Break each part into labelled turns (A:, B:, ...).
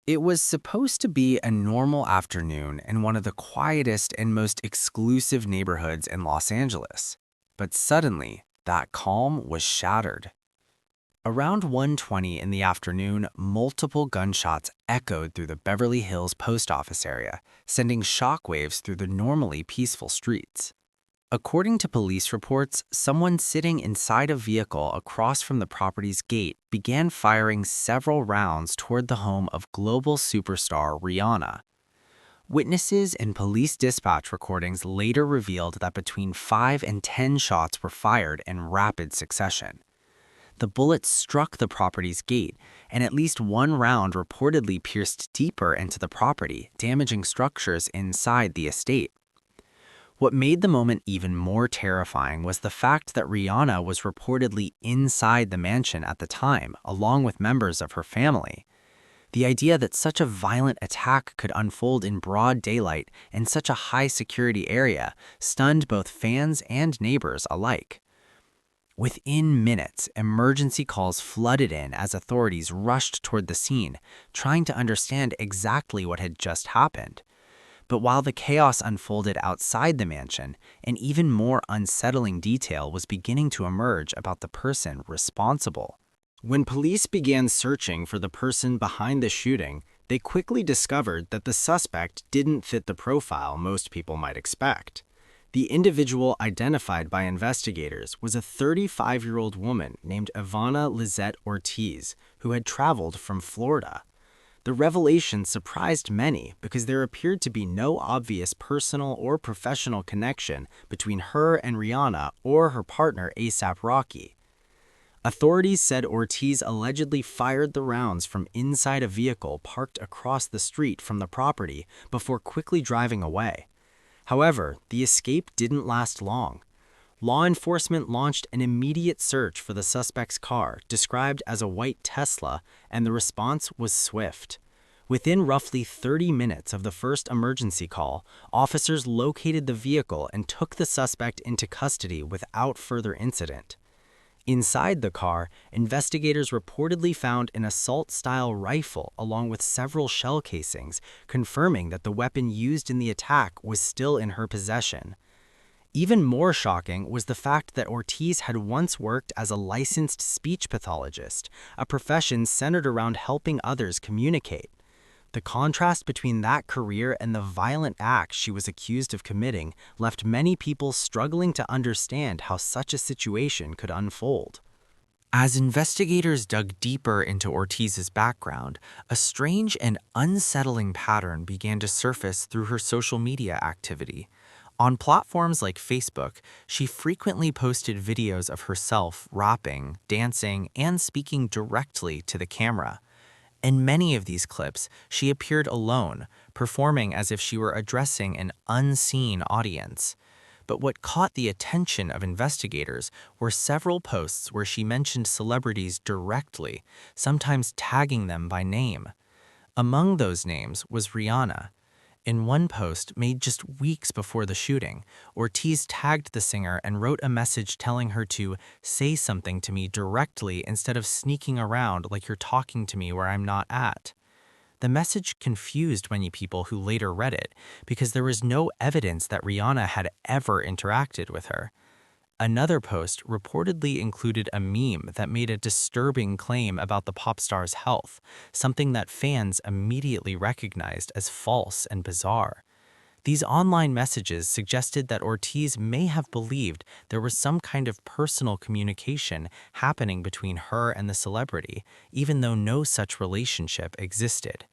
A: It was supposed to be a normal afternoon in one of the quietest and most exclusive neighborhoods in Los Angeles. But suddenly, that calm was shattered. Around 1:20 in the afternoon, multiple gunshots echoed through the Beverly Hills post office area, sending shockwaves through the normally peaceful streets. According to police reports, someone sitting inside a vehicle across from the property's gate began firing several rounds toward the home of global superstar Rihanna. Witnesses and police dispatch recordings later revealed that between 5 and 10 shots were fired in rapid succession. The bullets struck the property's gate, and at least one round reportedly pierced deeper into the property, damaging structures inside the estate. What made the moment even more terrifying was the fact that Rihanna was reportedly inside the mansion at the time, along with members of her family. The idea that such a violent attack could unfold in broad daylight in such a high-security area stunned both fans and neighbors alike. Within minutes, emergency calls flooded in as authorities rushed toward the scene, trying to understand exactly what had just happened. But while the chaos unfolded outside the mansion, an even more unsettling detail was beginning to emerge about the person responsible. When police began searching for the person behind the shooting, they quickly discovered that the suspect didn't fit the profile most people might expect. The individual identified by investigators was a 35-year-old woman named Ivana Lizette Ortiz, who had traveled from Florida. The revelation surprised many because there appeared to be no obvious personal or professional connection between her and Rihanna or her partner A$AP Rocky. Authorities said Ortiz allegedly fired the rounds from inside a vehicle parked across the street from the property before quickly driving away. However, the escape didn't last long. Law enforcement launched an immediate search for the suspect's car, described as a white Tesla, and the response was swift. Within roughly 30 minutes of the first emergency call, officers located the vehicle and took the suspect into custody without further incident. Inside the car, investigators reportedly found an assault-style rifle along with several shell casings, confirming that the weapon used in the attack was still in her possession. Even more shocking was the fact that Ortiz had once worked as a licensed speech pathologist, a profession centered around helping others communicate. The contrast between that career and the violent acts she was accused of committing left many people struggling to understand how such a situation could unfold. As investigators dug deeper into Ortiz's background, a strange and unsettling pattern began to surface through her social media activity. On platforms like Facebook, she frequently posted videos of herself rapping, dancing, and speaking directly to the camera. In many of these clips, she appeared alone, performing as if she were addressing an unseen audience. But what caught the attention of investigators were several posts where she mentioned celebrities directly, sometimes tagging them by name. Among those names was Rihanna. In one post made just weeks before the shooting, Ortiz tagged the singer and wrote a message telling her to say something to me directly instead of sneaking around like you're talking to me where I'm not at. The message confused many people who later read it because there was no evidence that Rihanna had ever interacted with her. Another post reportedly included a meme that made a disturbing claim about the pop star's health, something that fans immediately recognized as false and bizarre. These online messages suggested that Ortiz may have believed there was some kind of personal communication happening between her and the celebrity, even though no such relationship existed.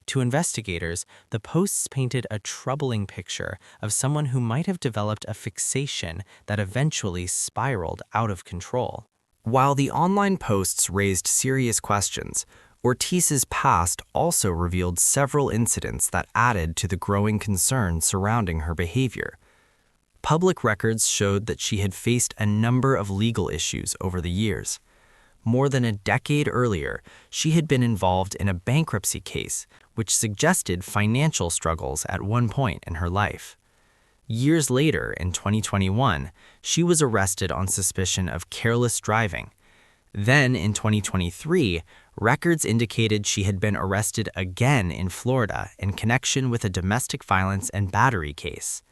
A: To investigators, the posts painted a troubling picture of someone who might have developed a fixation that eventually spiraled out of control. While the online posts raised serious questions, Ortiz's past also revealed several incidents that added to the growing concern surrounding her behavior. Public records showed that she had faced a number of legal issues over the years. More than a decade earlier, she had been involved in a bankruptcy case, which suggested financial struggles at one point in her life. Years later, in 2021, she was arrested on suspicion of careless driving. Then, in 2023, records indicated she had been arrested again in Florida in connection with a domestic violence and battery case.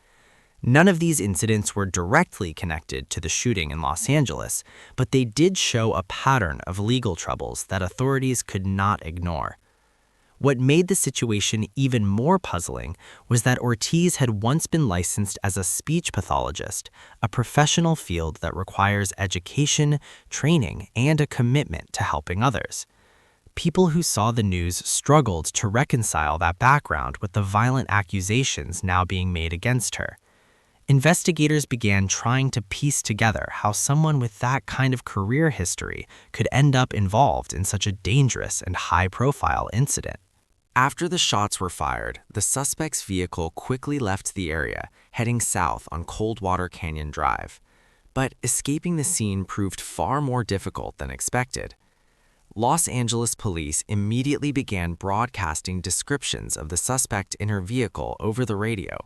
A: None of these incidents were directly connected to the shooting in Los Angeles, but they did show a pattern of legal troubles that authorities could not ignore. What made the situation even more puzzling was that Ortiz had once been licensed as a speech pathologist, a professional field that requires education, training, and a commitment to helping others. People who saw the news struggled to reconcile that background with the violent accusations now being made against her. Investigators began trying to piece together how someone with that kind of career history could end up involved in such a dangerous and high-profile incident. After the shots were fired, the suspect's vehicle quickly left the area, heading south on Coldwater Canyon Drive. But escaping the scene proved far more difficult than expected. Los Angeles police immediately began broadcasting descriptions of the suspect in her vehicle over the radio.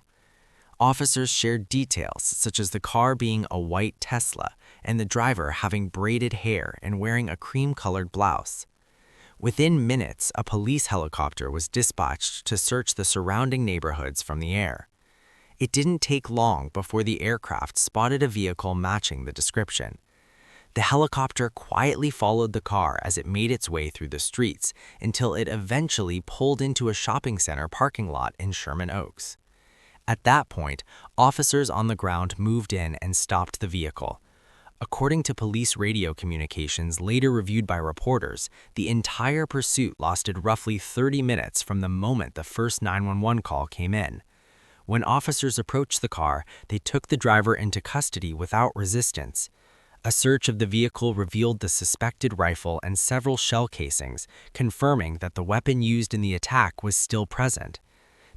A: Officers shared details such as the car being a white Tesla and the driver having braided hair and wearing a cream-colored blouse. Within minutes, a police helicopter was dispatched to search the surrounding neighborhoods from the air. It didn't take long before the aircraft spotted a vehicle matching the description. The helicopter quietly followed the car as it made its way through the streets until it eventually pulled into a shopping center parking lot in Sherman Oaks. At that point, officers on the ground moved in and stopped the vehicle. According to police radio communications later reviewed by reporters, the entire pursuit lasted roughly 30 minutes from the moment the first 911 call came in. When officers approached the car, they took the driver into custody without resistance. A search of the vehicle revealed the suspected rifle and several shell casings, confirming that the weapon used in the attack was still present.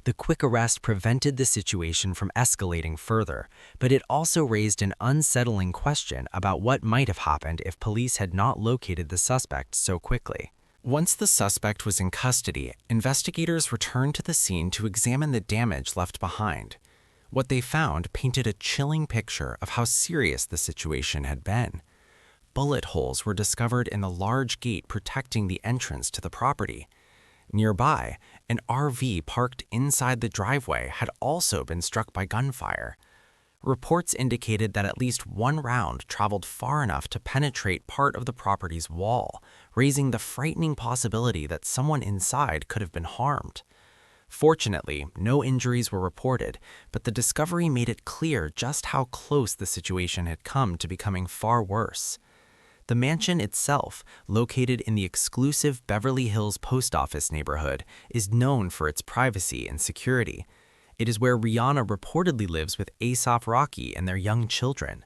A: The quick arrest prevented the situation from escalating further, but it also raised an unsettling question about what might have happened if police had not located the suspect so quickly. Once the suspect was in custody, investigators returned to the scene to examine the damage left behind. What they found painted a chilling picture of how serious the situation had been. Bullet holes were discovered in the large gate protecting the entrance to the property. Nearby, an RV parked inside the driveway had also been struck by gunfire. Reports indicated that at least one round traveled far enough to penetrate part of the property's wall, raising the frightening possibility that someone inside could have been harmed. Fortunately, no injuries were reported, but the discovery made it clear just how close the situation had come to becoming far worse. The mansion itself, located in the exclusive Beverly Hills post office neighborhood, is known for its privacy and security. It is where Rihanna reportedly lives with A$AP Rocky and their young children.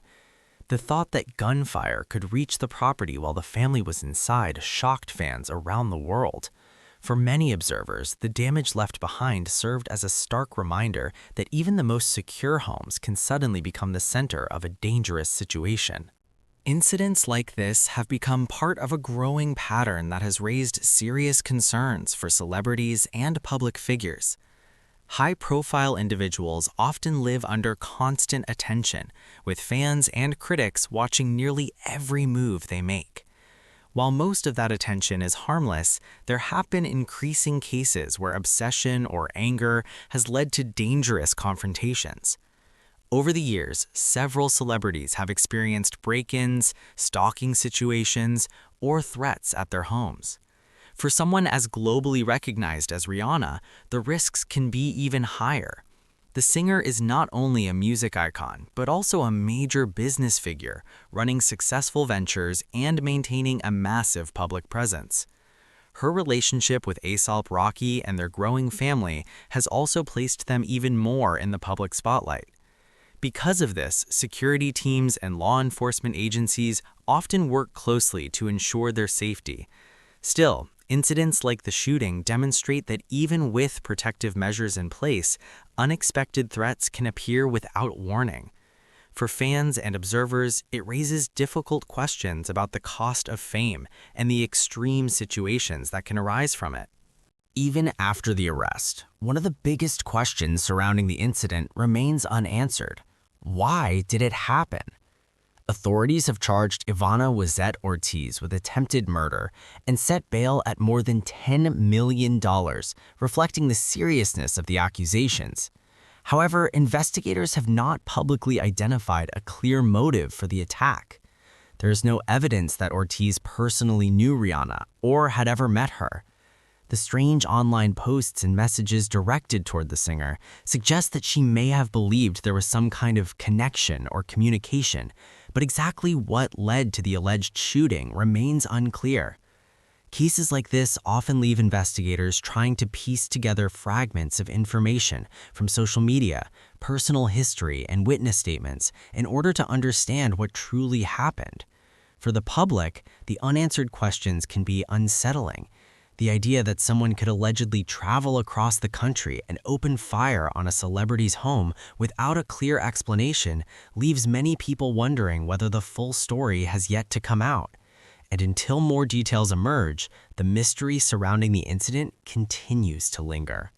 A: The thought that gunfire could reach the property while the family was inside shocked fans around the world. For many observers, the damage left behind served as a stark reminder that even the most secure homes can suddenly become the center of a dangerous situation. Incidents like this have become part of a growing pattern that has raised serious concerns for celebrities and public figures. High-profile individuals often live under constant attention, with fans and critics watching nearly every move they make. While most of that attention is harmless, there have been increasing cases where obsession or anger has led to dangerous confrontations. Over the years, several celebrities have experienced break-ins, stalking situations, or threats at their homes. For someone as globally recognized as Rihanna, the risks can be even higher. The singer is not only a music icon, but also a major business figure, running successful ventures and maintaining a massive public presence. Her relationship with A$AP Rocky and their growing family has also placed them even more in the public spotlight. Because of this, security teams and law enforcement agencies often work closely to ensure their safety. Still, incidents like the shooting demonstrate that even with protective measures in place, unexpected threats can appear without warning. For fans and observers, it raises difficult questions about the cost of fame and the extreme situations that can arise from it. Even after the arrest, one of the biggest questions surrounding the incident remains unanswered. Why did it happen?
B: Authorities have charged Ivana Wizette Ortiz with attempted murder and set bail at more than $10 million, reflecting the seriousness of the accusations. However, investigators have not publicly identified a clear motive for the attack. There is no evidence that Ortiz personally knew Rihanna or had ever met her. The strange online posts and messages directed toward the singer suggest that she may have believed there was some kind of connection or communication, but exactly what led to the alleged shooting remains unclear. Cases like this often leave investigators trying to piece together fragments of information from social media, personal history, and witness statements in order to understand what truly happened. For the public, the unanswered questions can be unsettling. The idea that someone could allegedly travel across the country and open fire on a celebrity's home without a clear explanation leaves many people wondering whether the full story has yet to come out. And until more details emerge, the mystery surrounding the incident continues to linger.